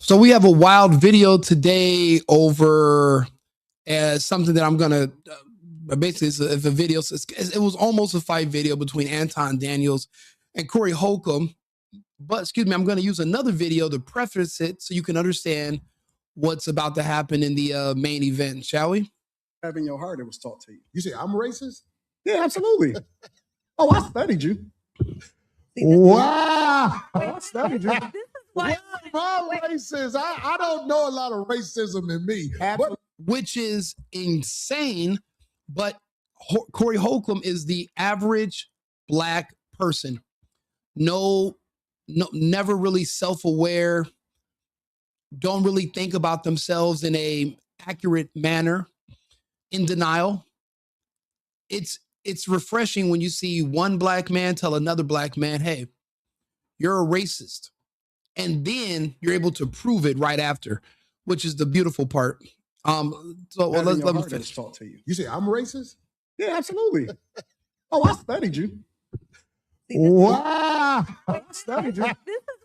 So we have a wild video today over something that I'm gonna basically it's a video. It was almost a fight video between Anton Daniels and Corey Holcomb. But excuse me, I'm going to use another video to preface it so you can understand what's about to happen in the main event, shall we? Having your heart, it was taught to you. You say I'm racist? Yeah, absolutely. Oh, I studied you. Wow. I studied you. Well, if I'm racist, I don't know a lot of racism in me. Which is insane, but Corey Holcomb is the average black person. No, never really self-aware, don't really think about themselves in a accurate manner, in denial. It's refreshing when you see one black man tell another black man, hey, you're a racist. And then you're able to prove it right after, which is the beautiful part. Let me finish. Taught to you. You say I'm racist? Yeah, absolutely. Oh, I studied you. Wow. I studied you.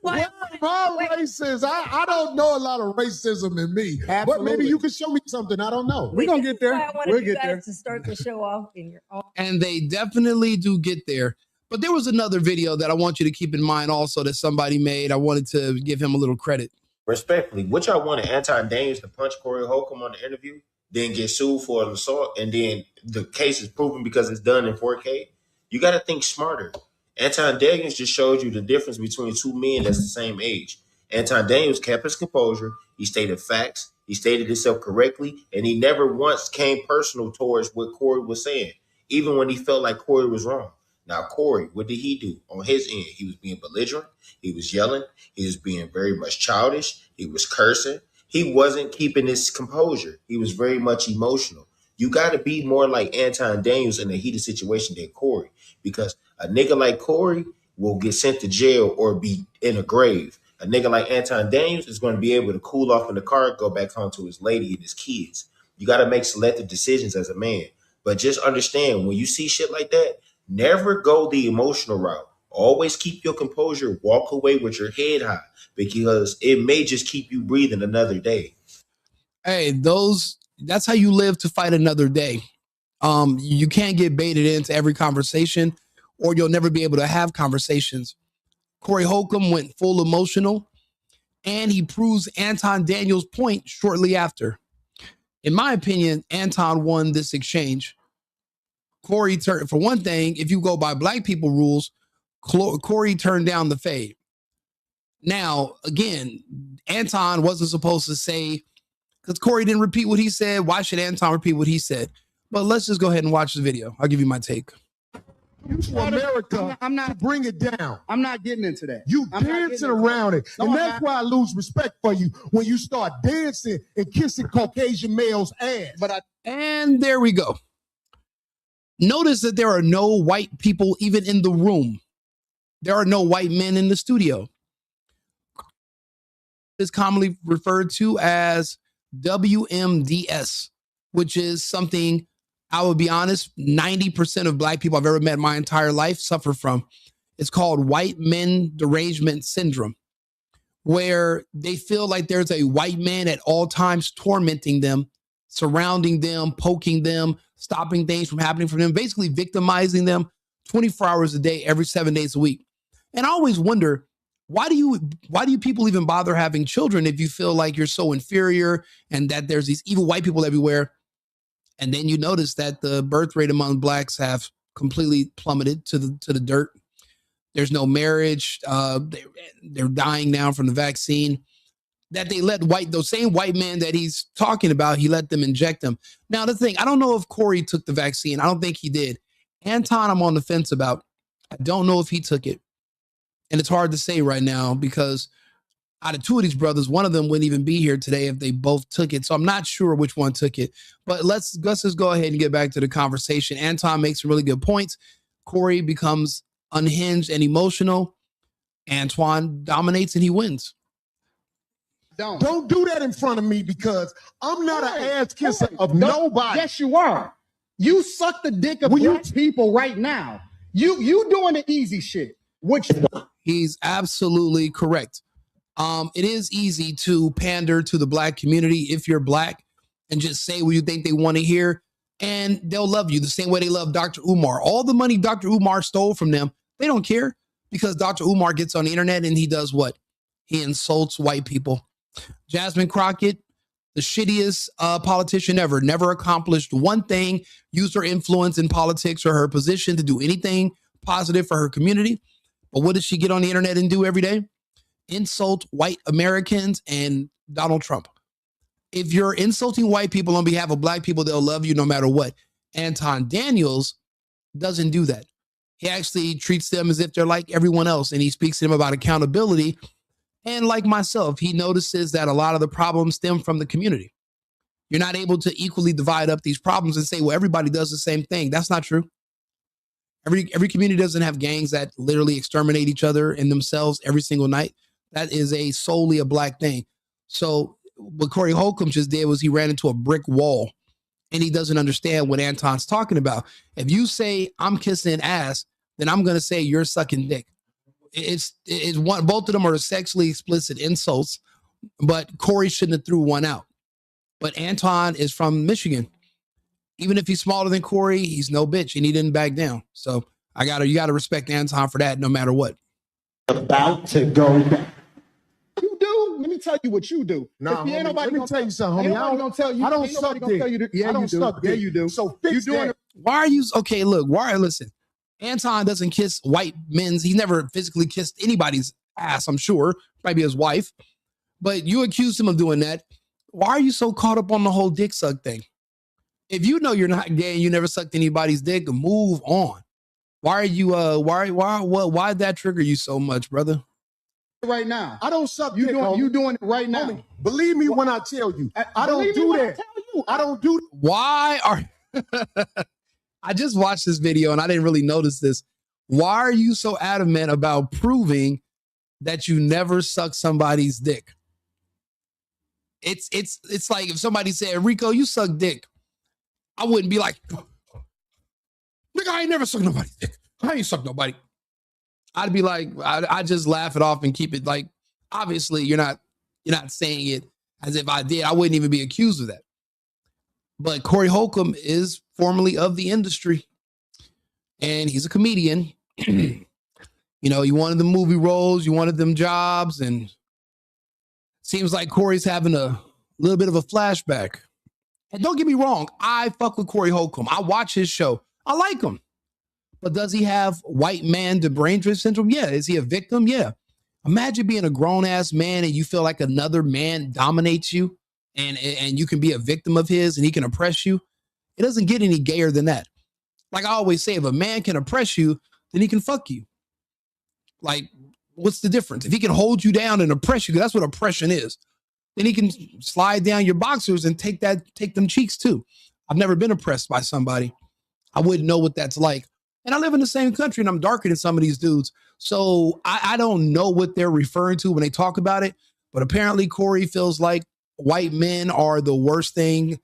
Well, if I'm racist, I don't know a lot of racism in me. Absolutely. But maybe you can show me something I don't know. We're going to get there. We'll get there. To start the show off in your own. And they definitely do get there. But there was another video that I want you to keep in mind also that somebody made. I wanted to give him a little credit. Respectfully, what y'all wanted Anton Daniels to punch Corey Holcomb on the interview, then get sued for an assault, and then the case is proven because it's done in 4K? You got to think smarter. Anton Daniels just showed you the difference between two men that's the same age. Anton Daniels kept his composure. He stated facts. He stated himself correctly, and he never once came personal towards what Corey was saying, even when he felt like Corey was wrong. Now, Corey, what did he do on his end? He was being belligerent. He was yelling. He was being very much childish. He was cursing. He wasn't keeping his composure. He was very much emotional. You got to be more like Anton Daniels in a heated situation than Corey, because a nigga like Corey will get sent to jail or be in a grave. A nigga like Anton Daniels is going to be able to cool off in the car, go back home to his lady and his kids. You got to make selective decisions as a man. But just understand, when you see shit like that, never go the emotional route. Always keep your composure. Walk away with your head high, because it may just keep you breathing another day. Hey, that's how you live to fight another day. You can't get baited into every conversation, or you'll never be able to have conversations. Corey Holcomb went full emotional, and he proves Anton Daniels' point shortly after. In my opinion, Anton won this exchange. Corey turned, for one thing, if you go by black people rules, Corey turned down the fade. Now, again, Anton wasn't supposed to say, because Corey didn't repeat what he said. Why should Anton repeat what he said? But let's just go ahead and watch the video. I'll give you my take. You want America I'm not to bring it down. I'm not getting into that. You dancing around it. No, and I'm that's not. why I lose respect for you when you start dancing and kissing Caucasian males' ass. And there we go. Notice that there are no white people even in the room. There are no white men in the studio. It's commonly referred to as WMDS, which is something, I would be honest, 90% of black people I've ever met in my entire life suffer from. It's called Man Derangement Syndrome, where they feel like there's a white man at all times tormenting them, surrounding them, poking them, stopping things from happening for them, basically victimizing them 24 hours a day, every 7 days a week. And I always wonder, why do you people even bother having children if you feel like you're so inferior and that there's these evil white people everywhere? And then you notice that the birth rate among blacks have completely plummeted to the dirt. There's no marriage. They're dying now from the vaccine. That they let those same white men that he's talking about, he let them inject them. Now, the thing, I don't know if Corey took the vaccine. I don't think he did. Anton, I'm on the fence about. I don't know if he took it. And it's hard to say right now because out of two of these brothers, one of them wouldn't even be here today if they both took it. So I'm not sure which one took it. But let's just go ahead and get back to the conversation. Anton makes some really good points. Corey becomes unhinged and emotional. Antoine dominates and he wins. Don't do that in front of me, because I'm not an ass kisser of nobody. Yes, you are. You suck the dick of black people right now. You doing the easy shit. Which he's absolutely correct. It is easy to pander to the black community if you're black and just say what you think they want to hear, and they'll love you the same way they love Dr. Umar. All the money Dr. Umar stole from them, they don't care because Dr. Umar gets on the internet and he does what? He insults white people. Jasmine Crockett, the shittiest politician ever, never accomplished one thing, used her influence in politics or her position to do anything positive for her community. But what does she get on the internet and do every day? Insult white Americans and Donald Trump. If you're insulting white people on behalf of black people, they'll love you no matter what. Anton Daniels doesn't do that. He actually treats them as if they're like everyone else, and he speaks to them about accountability. And like myself, he notices that a lot of the problems stem from the community. You're not able to equally divide up these problems and say, well, everybody does the same thing. That's not true. Every community doesn't have gangs that literally exterminate each other and themselves every single night. That is solely a black thing. So what Corey Holcomb just did was he ran into a brick wall, and he doesn't understand what Anton's talking about. If you say I'm kissing ass, then I'm going to say you're sucking dick. It's one. Both of them are sexually explicit insults, but Corey shouldn't have threw one out. But Anton is from Michigan. Even if he's smaller than Corey, he's no bitch, and he didn't back down. So you gotta respect Anton for that, no matter what. About to go back. You do? Let me tell you what you do. Nah, homie, let me tell you something, homie. I don't suck dick. Yeah, you do. Yeah, you do. So fix that. Why are you okay? Look, listen. Anton doesn't kiss white men's. He's never physically kissed anybody's ass, I'm sure. Maybe his wife. But you accused him of doing that. Why are you so caught up on the whole dick suck thing? If you know you're not gay and you never sucked anybody's dick, move on. Why are you why that trigger you so much, brother? Right now. I don't suck You dick, doing homie. you doing it right now. Homie, believe me when I tell you. I don't do that. I don't do that. Why are I just watched this video and I didn't really notice this. Why are you so adamant about proving that you never sucked somebody's dick? It's like if somebody said, Rico, you suck dick. I wouldn't be like, nigga, I ain't never sucked nobody's dick. I ain't sucked nobody. I'd be like, I just laugh it off and keep it like, obviously you're not saying it as if I did. I wouldn't even be accused of that. But Corey Holcomb is formerly of the industry, and he's a comedian. You know, you wanted the movie roles, you wanted them jobs, and seems like Corey's having a little bit of a flashback. And don't get me wrong, I fuck with Corey Holcomb. I watch his show. I like him. But does he have white man derangement syndrome? Yeah. Is he a victim? Yeah. Imagine being a grown-ass man and you feel like another man dominates you and you can be a victim of his and he can oppress you. It doesn't get any gayer than that. Like I always say, if a man can oppress you, then he can fuck you. Like, what's the difference? If he can hold you down and oppress you, because that's what oppression is, then he can slide down your boxers and take them cheeks too. I've never been oppressed by somebody. I wouldn't know what that's like. And I live in the same country and I'm darker than some of these dudes. So I don't know what they're referring to when they talk about it. But apparently Corey feels like white men are the worst thing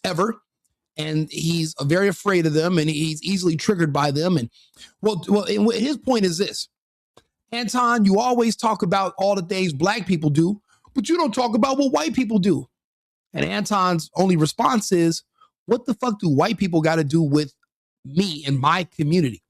ever. And he's very afraid of them and he's easily triggered by them. And well, his point is this. Anton, you always talk about all the things black people do, but you don't talk about what white people do. And Anton's only response is, what the fuck do white people got to do with me and my community?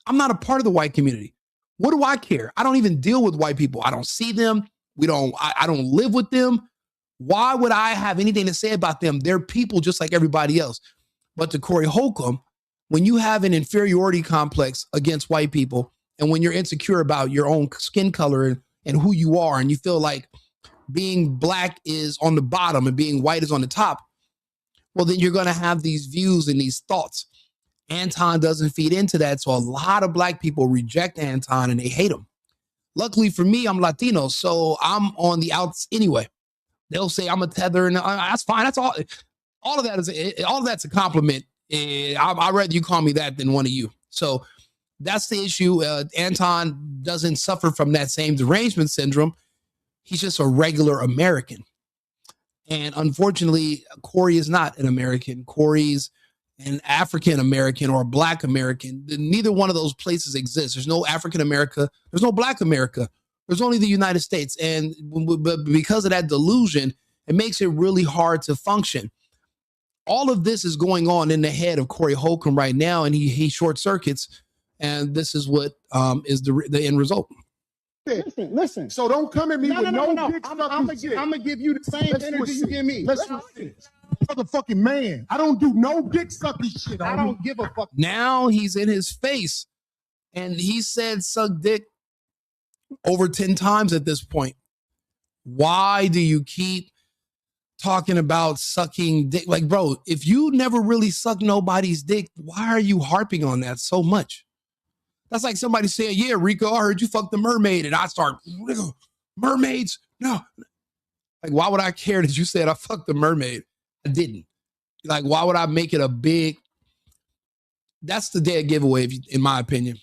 I'm not a part of the white community. What do I care? I don't even deal with white people. I don't see them. I don't live with them. Why would I have anything to say about them? They're people just like everybody else. But to Corey Holcomb, when you have an inferiority complex against white people, and when you're insecure about your own skin color and who you are, and you feel like being black is on the bottom and being white is on the top, well, then you're going to have these views and these thoughts. Anton doesn't feed into that. So a lot of black people reject Anton and they hate him. Luckily for me, I'm Latino, so I'm on the outs anyway. They'll say I'm a tether, and that's fine. That's all. All of that's a compliment. I'd rather you call me that than one of you. So that's the issue. Anton doesn't suffer from that same derangement syndrome. He's just a regular American. And unfortunately, Corey is not an American. Corey's an African American or a Black American. Neither one of those places exists. There's no African America. There's no Black America. There's only the United States. And but because of that delusion, it makes it really hard to function. All of this is going on in the head of Corey Holcomb right now, and he short circuits. And this is what is the end result. Listen. So don't come at me with no dick sucking shit. I'm gonna give you the same energy you give me. Let's motherfucking man. I don't do no dick sucking shit. I don't give a fuck. Now he's in his face, and he said suck dick over 10 times at this point. Why do you keep talking about sucking dick? Like, bro, if you never really sucked nobody's dick, why are you harping on that so much? That's like somebody saying, yeah, Rico, I heard you fucked the mermaid. And I start, mermaids? No. Like, why would I care that you said I fucked the mermaid? I didn't. Like, why would I make it a big? That's the dead giveaway, in my opinion.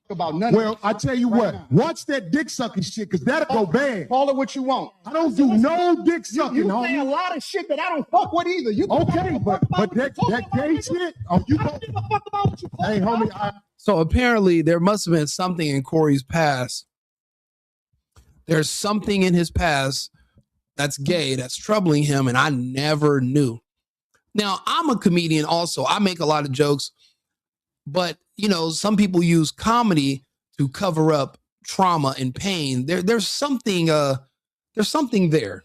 About nothing. Well, I tell you what, watch that dick sucking shit, because that'll go bad. Call it what you want. I don't do no dick sucking, You say a lot of shit that I don't fuck with either. You okay, but that gay shit, oh, you don't give a fuck about what you talk hey, about. homie, So apparently there must have been something in Corey's past. There's something in his past that's gay, that's troubling him, and I never knew. Now, I'm a comedian also. I make a lot of jokes, but, you know, some people use comedy to cover up trauma and pain. There's something there.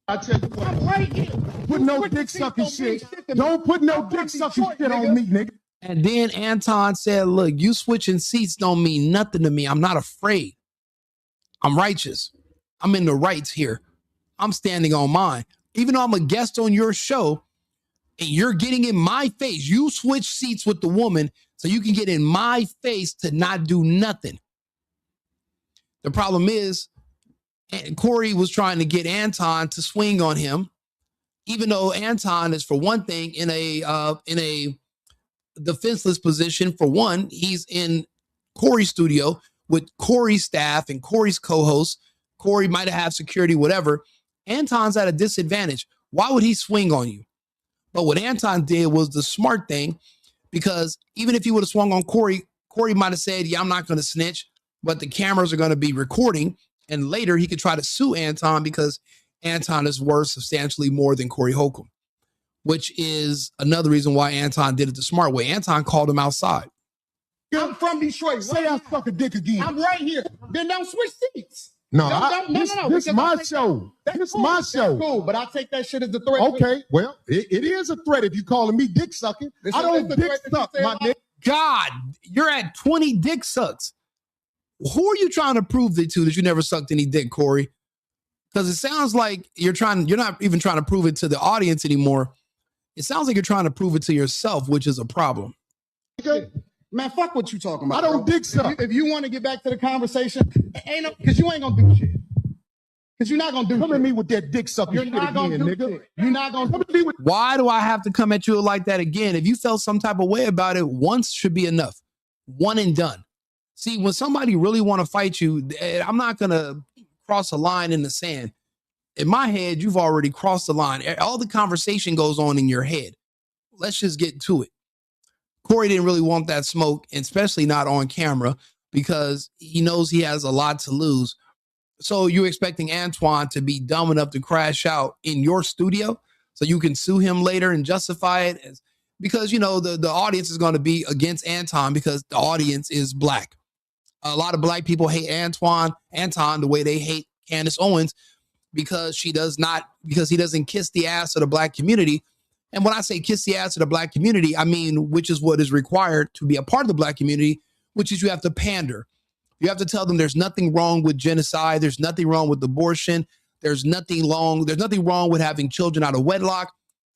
I tell you what, right here. Put no dick sucking shit. Don't put no dick sucking shit on me, nigga. And then Anton said, look, you switching seats don't mean nothing to me. I'm not afraid. I'm righteous. I'm in the rights here. I'm standing on mine. Even though I'm a guest on your show and you're getting in my face, you switch seats with the woman so you can get in my face to not do nothing. The problem is, Corey was trying to get Anton to swing on him, even though Anton is, for one thing, in a defenseless position. For one, he's in Corey's studio with Corey's staff and Corey's co-hosts. Corey might have security, whatever. Anton's at a disadvantage. Why would he swing on you? But what Anton did was the smart thing, because even if he would have swung on Corey, Corey might have said, yeah, I'm not going to snitch, but the cameras are going to be recording. And later he could try to sue Anton because Anton is worth substantially more than Corey Holcomb, which is another reason why Anton did it the smart way. Anton called him outside. I'm from Detroit. Say I suck a dick again. I'm right here. Then don't switch seats. No, No. This is my show. This is my show. That's cool, but I take that shit as a threat. Okay, well, it is a threat if you calling me dick sucking. I don't dick suck, my nigga. God, you're at 20 dick sucks. Who are you trying to prove it to that you never sucked any dick, Corey? Because it sounds like you're not even trying to prove it to the audience anymore. It sounds like you're trying to prove it to yourself, which is a problem. Okay. Man, fuck what you talking about. I don't dick suck. If you want to get back to the conversation, because you ain't gonna do shit. Because you're not gonna do Come shit. at me with that dick sucking You're shit not gonna again, do nigga. shit. You're not gonna Come at me with Why do I have to come at you like that again? If you felt some type of way about it, once should be enough. One and done. See, when somebody really want to fight you, I'm not going to cross a line in the sand. In my head, you've already crossed the line. All the conversation goes on in your head. Let's just get to it. Corey didn't really want that smoke, and especially not on camera, because he knows he has a lot to lose. So you're expecting Antoine to be dumb enough to crash out in your studio so you can sue him later and justify it because, you know, the audience is going to be against Anton because the audience is black. A lot of black people hate Anton the way they hate Candace Owens because he doesn't kiss the ass of the black community. And when I say kiss the ass of the black community, I mean, which is what is required to be a part of the black community, which is you have to pander. You have to tell them there's nothing wrong with genocide. There's nothing wrong with abortion. There's nothing wrong with having children out of wedlock.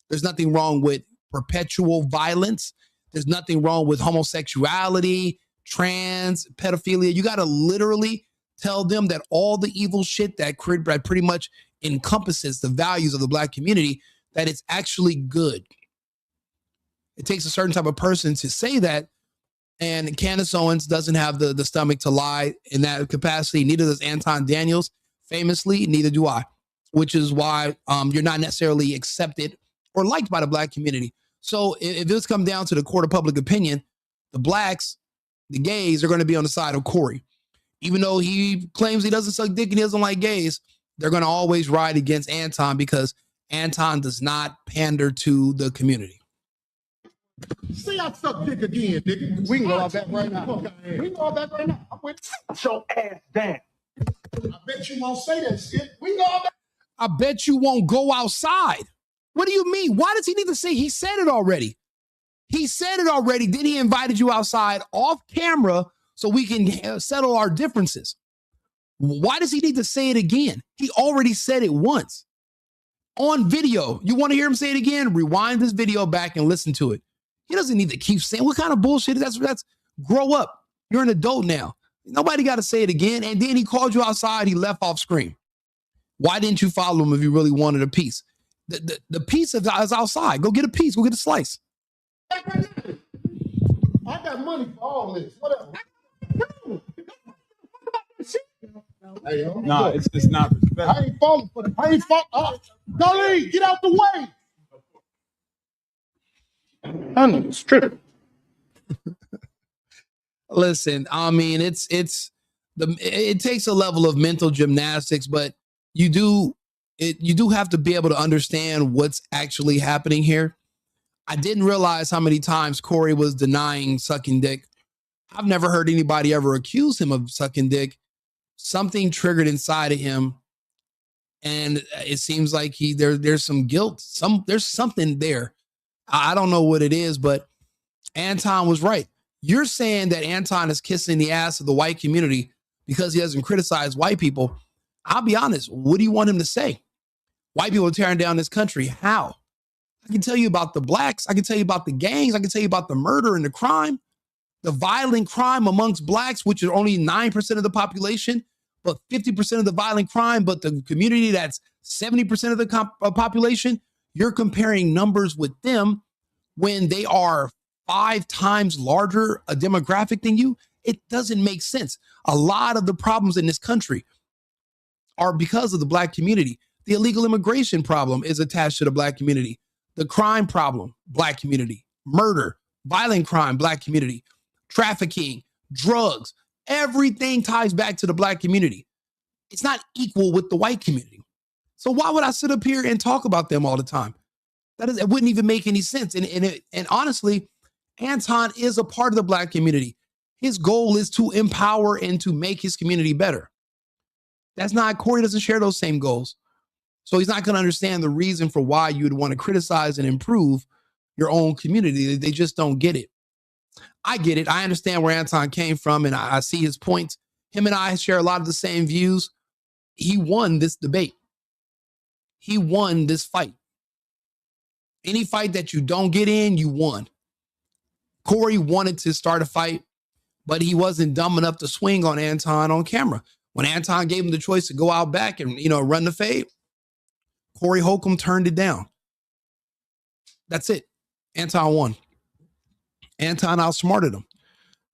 There's nothing wrong with perpetual violence. There's nothing wrong with homosexuality, trans, pedophilia. You got to literally tell them that all the evil shit that pretty much encompasses the values of the black community, that it's actually good. It takes a certain type of person to say that. And Candace Owens doesn't have the stomach to lie in that capacity. Neither does Anton Daniels. Famously, neither do I, which is why you're not necessarily accepted or liked by the black community. So if this comes down to the court of public opinion, the blacks, the gays are going to be on the side of Corey. Even though he claims he doesn't suck dick and he doesn't like gays, they're going to always ride against Anton because Anton does not pander to the community. Say I suck dick again, nigga. We can go out back right now. We can go out back right now. I'm with your ass down. I bet you won't say that shit. We can go out back. I bet you won't go outside. What do you mean? Why does he need to say? He said it already. He said it already. Then he invited you outside off camera so we can settle our differences. Why does he need to say it again? He already said it once on video. You want to hear him say it again? Rewind this video back and listen to it. He doesn't need to keep saying what kind of bullshit is that? That's grow up. You're an adult now. Nobody got to say it again. And then he called you outside. He left off screen. Why didn't you follow him if you really wanted a piece? The piece is outside. Go get a piece. Go get a slice. I got money for all this. Whatever. Hey, No, it's not respect. I ain't falling for it. I ain't falling. Dolly, get out the way. I need a strip. Listen, I mean, it takes a level of mental gymnastics, but you do have to be able to understand what's actually happening here. I didn't realize how many times Corey was denying sucking dick. I've never heard anybody ever accuse him of sucking dick. Something triggered inside of him, and it seems like there's some guilt. There's something there. I don't know what it is, but Anton was right. You're saying that Anton is kissing the ass of the white community because he doesn't criticize white people. I'll be honest. What do you want him to say? White people are tearing down this country. How? I can tell you about the blacks. I can tell you about the gangs. I can tell you about the murder and the crime, the violent crime amongst blacks, which are only 9% of the population, but 50% of the violent crime. But the community that's 70% of the population, you're comparing numbers with them when they are 5 times larger a demographic than you. It doesn't make sense. A lot of the problems in this country are because of the black community. The illegal immigration problem is attached to the black community. The crime problem, black community. Murder, violent crime, black community. Trafficking, drugs, everything ties back to the black community. It's not equal with the white community. So why would I sit up here and talk about them all the time? It wouldn't even make any sense. And honestly, Anton is a part of the black community. His goal is to empower and to make his community better. That's not, Corey doesn't share those same goals. So he's not going to understand the reason for why you'd want to criticize and improve your own community. They just don't get it. I get it. I understand where Anton came from, and I see his points. Him and I share a lot of the same views. He won this debate. He won this fight. Any fight that you don't get in, you won. Corey wanted to start a fight, but he wasn't dumb enough to swing on Anton on camera. When Anton gave him the choice to go out back and, run the fade, Corey Holcomb turned it down. That's it. Anton won. Anton outsmarted him.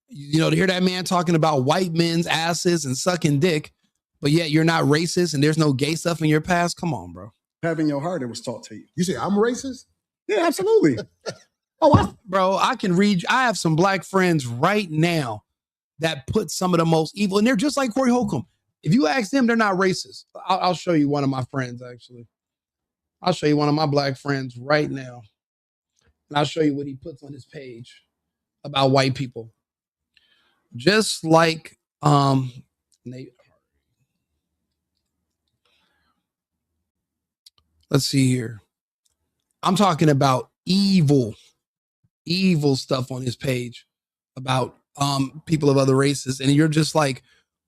To hear that man talking about white men's asses and sucking dick, but yet you're not racist and there's no gay stuff in your past. Come on, bro. Having your heart, it was taught to you. You say I'm racist? Yeah, absolutely. Bro, I can read. I have some black friends right now that put some of the most evil, and they're just like Corey Holcomb. If you ask them, they're not racist. I'll show you one of my friends, actually. I'll show you one of my black friends right now. And I'll show you what he puts on his page about white people. Just like Nate. Let's see here. I'm talking about evil stuff on his page about people of other races. And you're just like,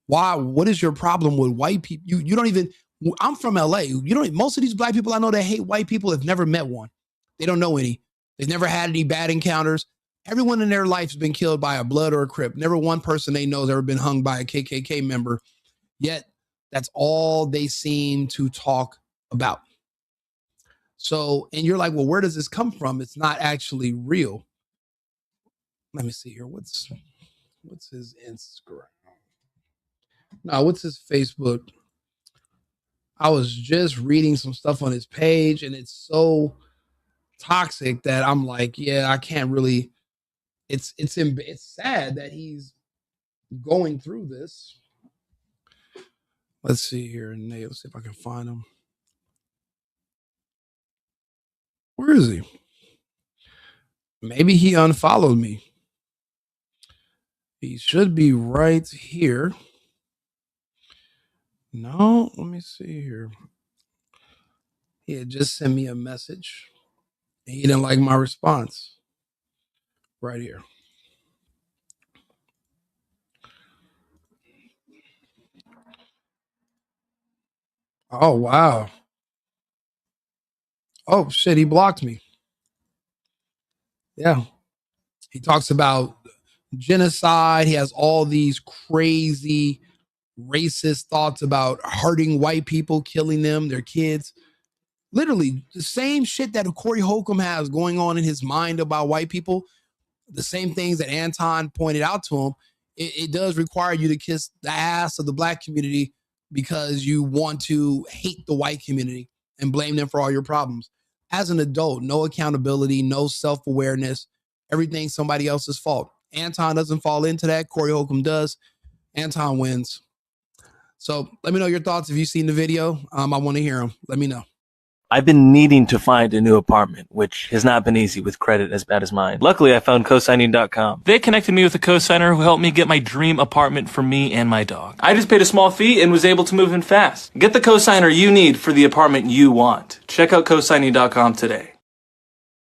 why? What is your problem with white people? You don't even, I'm from LA. Most of these black people I know that hate white people have never met one. They don't know any. They've never had any bad encounters. Everyone in their life has been killed by a Blood or a Crip. Never one person they know has ever been hung by a KKK member. Yet that's all they seem to talk about. So, and you're like, well, where does this come from? It's not actually real. Let me see here. What's his Instagram? No, what's his Facebook? I was just reading some stuff on his page, and it's so toxic that I'm like, yeah, I can't really. It's sad that he's going through this. Let's see here. Nate, let's see if I can find him. Where is he? Maybe he unfollowed me. He should be right here. No, let me see here. He had just sent me a message. He didn't like my response. Right here. Oh, wow. Oh, shit, he blocked me. Yeah. He talks about genocide. He has all these crazy racist thoughts about hurting white people, killing them, their kids. Literally the same shit that Corey Holcomb has going on in his mind about white people, the same things that Anton pointed out to him. It does require you to kiss the ass of the black community because you want to hate the white community and blame them for all your problems. As an adult, no accountability, no self-awareness, everything's somebody else's fault. Anton doesn't fall into that. Corey Holcomb does. Anton wins. So let me know your thoughts if you've seen the video. I want to hear them. Let me know. I've been needing to find a new apartment, which has not been easy with credit as bad as mine. Luckily, I found cosigning.com. They connected me with a cosigner who helped me get my dream apartment for me and my dog. I just paid a small fee and was able to move in fast. Get the cosigner you need for the apartment you want. Check out cosigning.com today.